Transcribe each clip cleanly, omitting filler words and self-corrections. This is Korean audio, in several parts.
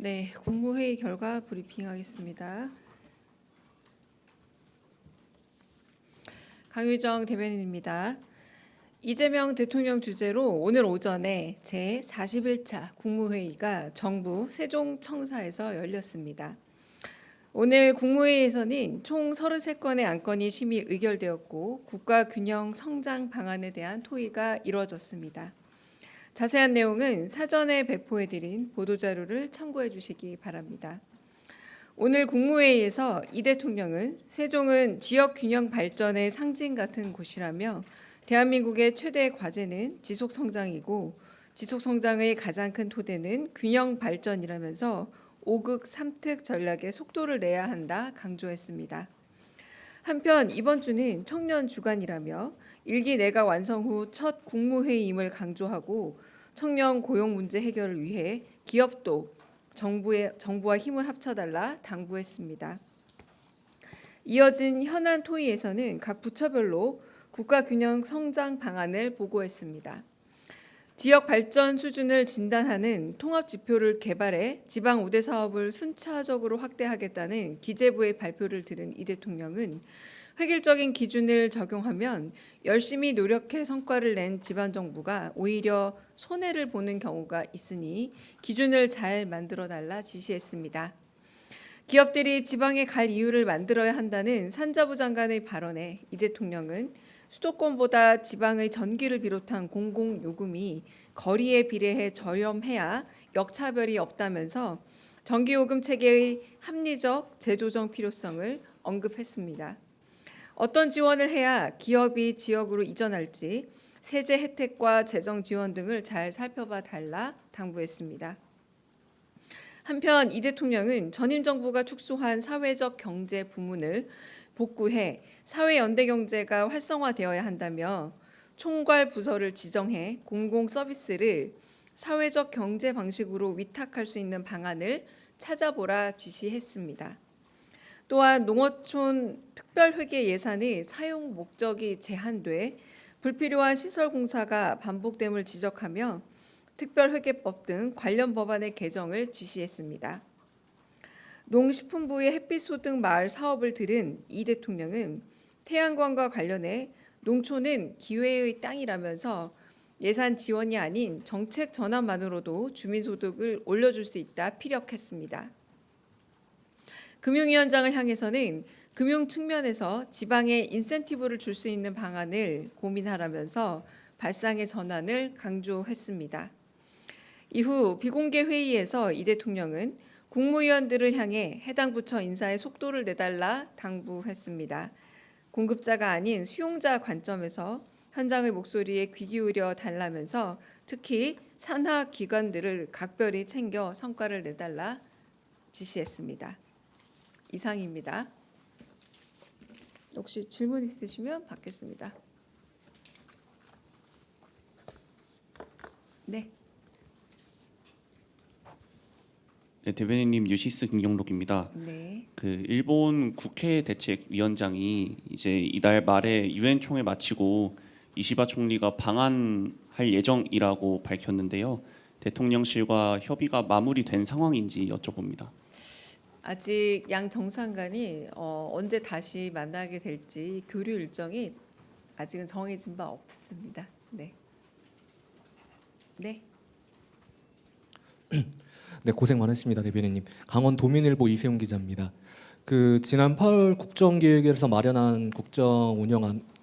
네, 국무회의 결과 브리핑하겠습니다. 강유정 대변인입니다. 이재명 대통령 주재로 오늘 오전에 제41차 국무회의가 정부 세종청사에서 열렸습니다. 오늘 국무회의에서는 총 33건의 안건이 심의 의결되었고 국가균형 성장 방안에 대한 토의가 이루어졌습니다. 자세한 내용은 사전에 배포해드린 보도자료를 참고해 주시기 바랍니다. 오늘 국무회의에서 이 대통령은 세종은 지역균형 발전의 상징 같은 곳이라며 대한민국의 최대 과제는 지속성장이고 지속성장의 가장 큰 토대는 균형 발전이라면서 5극 3특 전략에 속도를 내야 한다 강조했습니다. 한편 이번 주는 청년 주간이라며 1기 내각 완성 후 첫 국무회의임을 강조하고 청년 고용 문제 해결을 위해 기업도 정부와 힘을 합쳐달라 당부했습니다. 이어진 현안 토의에서는 각 부처별로 국가균형 성장 방안을 보고했습니다. 지역 발전 수준을 진단하는 통합지표를 개발해 지방 우대 사업을 순차적으로 확대하겠다는 기재부의 발표를 들은 이 대통령은 획일적인 기준을 적용하면 열심히 노력해 성과를 낸 지방정부가 오히려 손해를 보는 경우가 있으니 기준을 잘 만들어달라 지시했습니다. 기업들이 지방에 갈 이유를 만들어야 한다는 산자부 장관의 발언에 이 대통령은 수도권보다 지방의 전기를 비롯한 공공요금이 거리에 비례해 저렴해야 역차별이 없다면서 전기요금 체계의 합리적 재조정 필요성을 언급했습니다. 어떤 지원을 해야 기업이 지역으로 이전할지 세제 혜택과 재정 지원 등을 잘 살펴봐 달라 당부했습니다. 한편 이 대통령은 전임 정부가 축소한 사회적 경제 부문을 복구해 사회 연대 경제가 활성화되어야 한다며 총괄 부서를 지정해 공공 서비스를 사회적 경제 방식으로 위탁할 수 있는 방안을 찾아보라 지시했습니다. 또한 농어촌 특별회계 예산의 사용 목적이 제한돼 불필요한 시설 공사가 반복됨을 지적하며 특별회계법 등 관련 법안의 개정을 지시했습니다. 농식품부의 햇빛소득 마을 사업을 들은 이 대통령은 태양광과 관련해 농촌은 기회의 땅이라면서 예산 지원이 아닌 정책 전환만으로도 주민소득을 올려줄 수 있다 피력했습니다. 금융위원장을 향해서는 금융 측면에서 지방에 인센티브를 줄 수 있는 방안을 고민하라면서 발상의 전환을 강조했습니다. 이후 비공개 회의에서 이 대통령은 국무위원들을 향해 해당 부처 인사에 속도를 내달라 당부했습니다. 공급자가 아닌 수용자 관점에서 현장의 목소리에 귀 기울여 달라면서 특히 산하 기관들을 각별히 챙겨 성과를 내달라 지시했습니다. 이상입니다. 혹시 질문 있으시면 받겠습니다. 네. 네, 대변인님 유시스 김경록입니다. 네. 일본 국회 대책위원장이 이제 이달 말에 유엔 총회 마치고 이시바 총리가 방한할 예정이라고 밝혔는데요. 대통령실과 협의가 마무리된 상황인지 여쭤봅니다. 아직 양 정상간이 언제 다시 만나게 될지 교류 일정이 아직은 정해진 바 없습니다. 네. 네. 네, 고생 많으십니다, 대변인님. 강원 도민일보 이세용 기자입니다. 지난 8월 국정기획에서 마련한 국정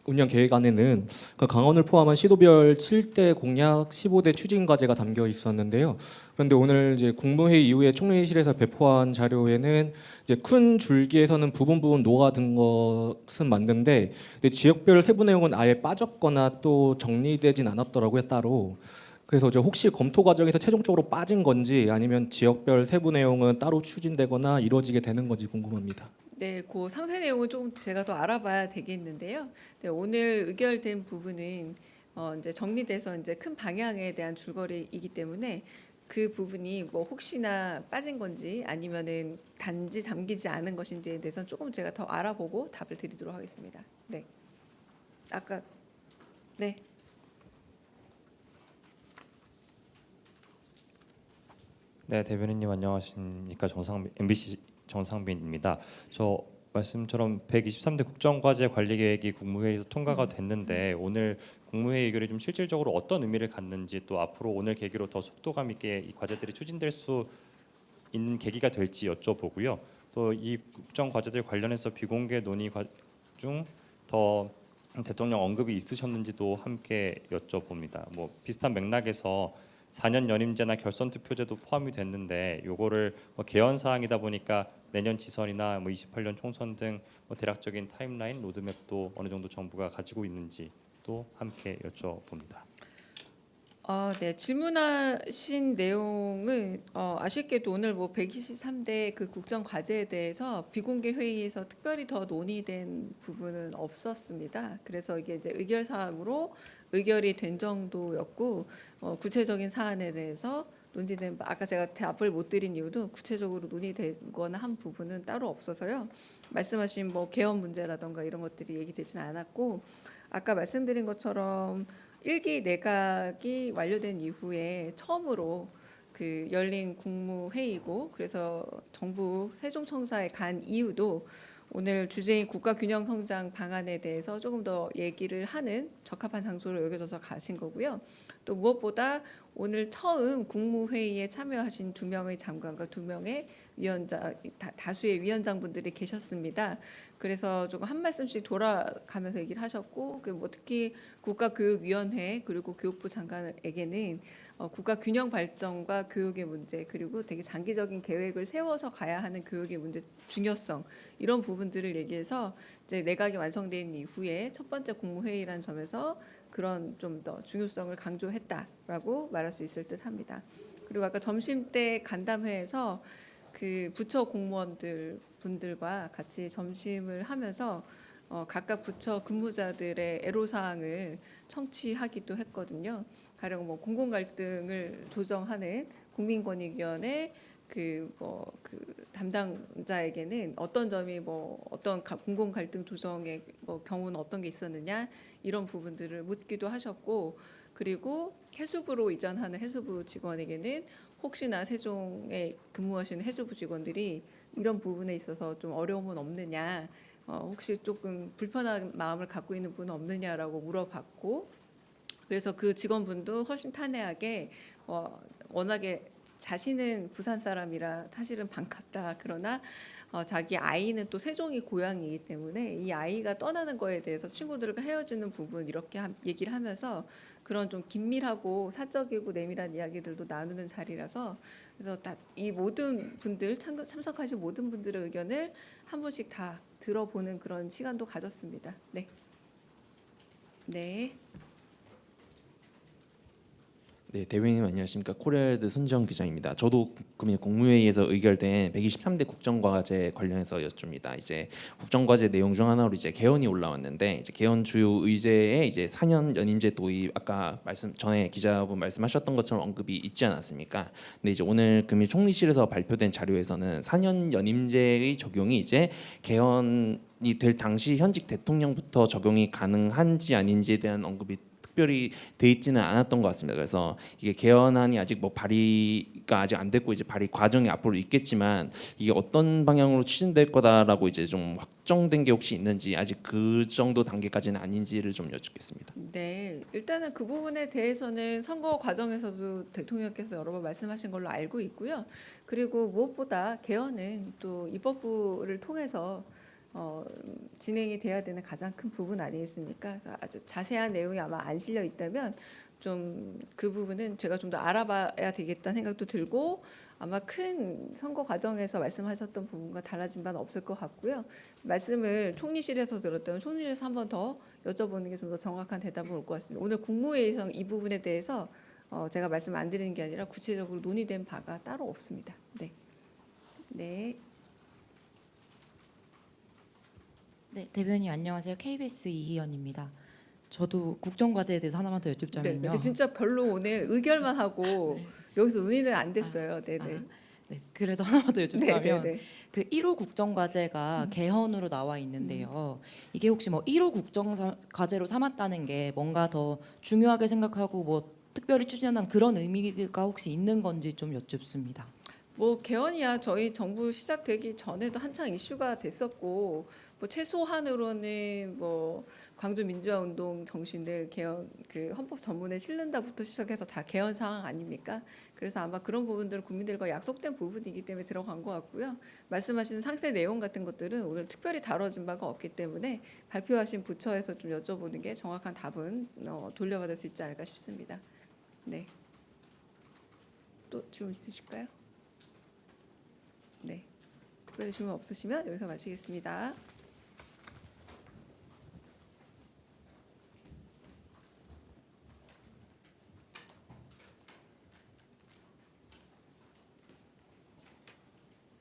운영 계획안에는 강원을 포함한 시도별 7대 공약 15대 추진 과제가 담겨 있었는데요. 그런데 오늘 이제 국무회의 이후에 총리실에서 배포한 자료에는 이제 큰 줄기에서는 부분 녹아든 것은 맞는데 지역별 세부 내용은 아예 빠졌거나 또 정리되진 않았더라고요, 따로. 그래서 혹시 검토 과정에서 최종적으로 빠진 건지 아니면 지역별 세부 내용은 따로 추진되거나 이루어지게 되는 건지 궁금합니다. 네, 그 상세 내용은 조금 제가 더 알아봐야 되겠는데요. 네, 오늘 의결된 부분은 이제 정리돼서 이제 큰 방향에 대한 줄거리이기 때문에 그 부분이 뭐 혹시나 빠진 건지 아니면은 단지 담기지 않은 것인지에 대해서는 조금 제가 더 알아보고 답을 드리도록 하겠습니다. 네, 아까 네. 네, 대변인님 안녕하십니까. MBC 정상빈입니다. 저 말씀처럼 123대 국정과제 관리계획이 국무회의에서 통과가 됐는데 오늘 국무회의 의결이 좀 실질적으로 어떤 의미를 갖는지, 또 앞으로 오늘 계기로 더 속도감 있게 이 과제들이 추진될 수 있는 계기가 될지 여쭤보고요. 또 이 국정과제들 관련해서 비공개 논의 중 더 대통령 언급이 있으셨는지도 함께 여쭤봅니다. 뭐 비슷한 맥락에서 4년 연임제나 결선 투표제도 포함이 됐는데 요거를 뭐 개헌 사항이다 보니까 내년 지선이나 뭐 28년 총선 등 뭐 대략적인 타임라인 로드맵도 어느 정도 정부가 가지고 있는지 또 함께 여쭤봅니다. 네, 질문하신 내용은 아쉽게도 오늘 뭐 123대 그 국정 과제에 대해서 비공개 회의에서 특별히 더 논의된 부분은 없었습니다. 그래서 이게 이제 의결 사항으로 의결이 된 정도였고 구체적인 사안에 대해서 논의된 아까 제가 답을 못 드린 이유도 구체적으로 논의되거나 한 부분은 따로 없어서요. 말씀하신 뭐 개헌 문제라던가 이런 것들이 얘기되지는 않았고 아까 말씀드린 것처럼 1기 내각이 완료된 이후에 처음으로 그 열린 국무회의고 그래서 정부 세종청사에 간 이유도 오늘 주제인 국가균형성장 방안에 대해서 조금 더 얘기를 하는 적합한 장소로 여겨져서 가신 거고요. 또 무엇보다 오늘 처음 국무회의에 참여하신 2명의 장관과 2명의 위원장, 다수의 위원장분들이 계셨습니다. 그래서 조금 한 말씀씩 돌아가면서 얘기를 하셨고, 뭐 특히 국가교육위원회 그리고 교육부 장관에게는 국가 균형 발전과 교육의 문제 그리고 되게 장기적인 계획을 세워서 가야 하는 교육의 문제 중요성 이런 부분들을 얘기해서 이제 내각이 완성된 이후에 첫 번째 국무회의라는 점에서 그런 좀 더 중요성을 강조했다라고 말할 수 있을 듯합니다. 그리고 아까 점심 때 간담회에서 그 부처 공무원들 분들과 같이 점심을 하면서 각각 부처 근무자들의 애로사항을 청취하기도 했거든요. 가령 뭐 공공 갈등을 조정하는 국민권익위원회 그 담당자에게는 어떤 점이 뭐 어떤 공공 갈등 조정의 뭐 경우는 어떤 게 있었느냐 이런 부분들을 묻기도 하셨고 그리고 해수부로 이전하는 해수부 직원에게는 혹시나 세종에 근무하시는 해수부 직원들이 이런 부분에 있어서 좀 어려움은 없느냐 혹시 조금 불편한 마음을 갖고 있는 분은 없느냐라고 물어봤고 그래서 그 직원분도 허심탄회하게 워낙에 자신은 부산 사람이라 사실은 반갑다 그러나 자기 아이는 또 세종이 고향이기 때문에 이 아이가 떠나는 거에 대해서 친구들과 헤어지는 부분 이렇게 얘기를 하면서 그런 좀 긴밀하고 사적이고 내밀한 이야기들도 나누는 자리라서 그래서 이 모든 분들 참석하신 모든 분들의 의견을 한 번씩 다 들어보는 그런 시간도 가졌습니다. 네. 네. 네, 대변인님 안녕하십니까. 코리아드 손지영 기자입니다. 저도 국무회의에서 의결된 123대 국정과제 관련해서 여쭙니다. 이제 국정과제 내용 중 하나로 이제 개헌이 올라왔는데 이제 개헌 주요 의제에 이제 4년 연임제 도입 아까 전에 기자분 말씀하셨던 것처럼 언급이 있지 않았습니까? 근데 이제 오늘 총리실에서 발표된 자료에서는 4년 연임제의 적용이 이제 개헌이 될 당시 현직 대통령부터 적용이 가능한지 아닌지에 대한 언급이 특별히 돼 있지는 않았던 것 같습니다. 그래서 이게 개헌안이 아직 뭐 발의가 아직 안 됐고 이제 발의 과정이 앞으로 있겠지만 이게 어떤 방향으로 추진될 거다라고 이제 좀 확정된 게 혹시 있는지 아직 그 정도 단계까지는 아닌지를 좀 여쭙겠습니다. 네, 일단은 그 부분에 대해서는 선거 과정에서도 대통령께서 여러 번 말씀하신 걸로 알고 있고요. 그리고 무엇보다 개헌은 또 입법부를 통해서 진행이 돼야 되는 가장 큰 부분 아니겠습니까? 아주 자세한 내용이 아마 안 실려 있다면 좀 그 부분은 제가 좀 더 알아봐야 되겠다는 생각도 들고 아마 큰 선거 과정에서 말씀하셨던 부분과 달라진 바는 없을 것 같고요. 말씀을 총리실에서 들었다면 총리실에서 한 번 더 여쭤보는 게 좀 더 정확한 대답은 올 것 같습니다. 오늘 국무회의에서 이 부분에 대해서 제가 말씀 안 드리는 게 아니라 구체적으로 논의된 바가 따로 없습니다. 네. 네. 네, 대변인 안녕하세요. KBS 이희연입니다. 저도 국정과제에 대해서 하나만 더 네, 여쭙자면요. 근데 진짜 별로 오늘 의결만 하고 여기서 논의는 안 됐어요. 네, 네. 네, 그래도 하나만 더 여쭙자면 네, 네. 그 1호 국정과제가 개헌으로 나와 있는데요. 이게 혹시 뭐 1호 국정과제로 삼았다는 게 뭔가 더 중요하게 생각하고 뭐 특별히 추진한다는 그런 의미가 혹시 있는 건지 좀 여쭙습니다. 뭐 개헌이야 저희 정부 시작되기 전에도 한창 이슈가 됐었고 뭐 최소한으로는 뭐 광주 민주화 운동 정신을 개헌 그 헌법 전문에 실른다부터 시작해서 다 개헌 상황 아닙니까? 그래서 아마 그런 부분들은 국민들과 약속된 부분이기 때문에 들어간 것 같고요. 말씀하시는 상세 내용 같은 것들은 오늘 특별히 다뤄진 바가 없기 때문에 발표하신 부처에서 좀 여쭤보는 게 정확한 답은 돌려받을 수 있지 않을까 싶습니다. 네. 또 질문 있으실까요? 네. 특별히 질문 없으시면 여기서 마치겠습니다.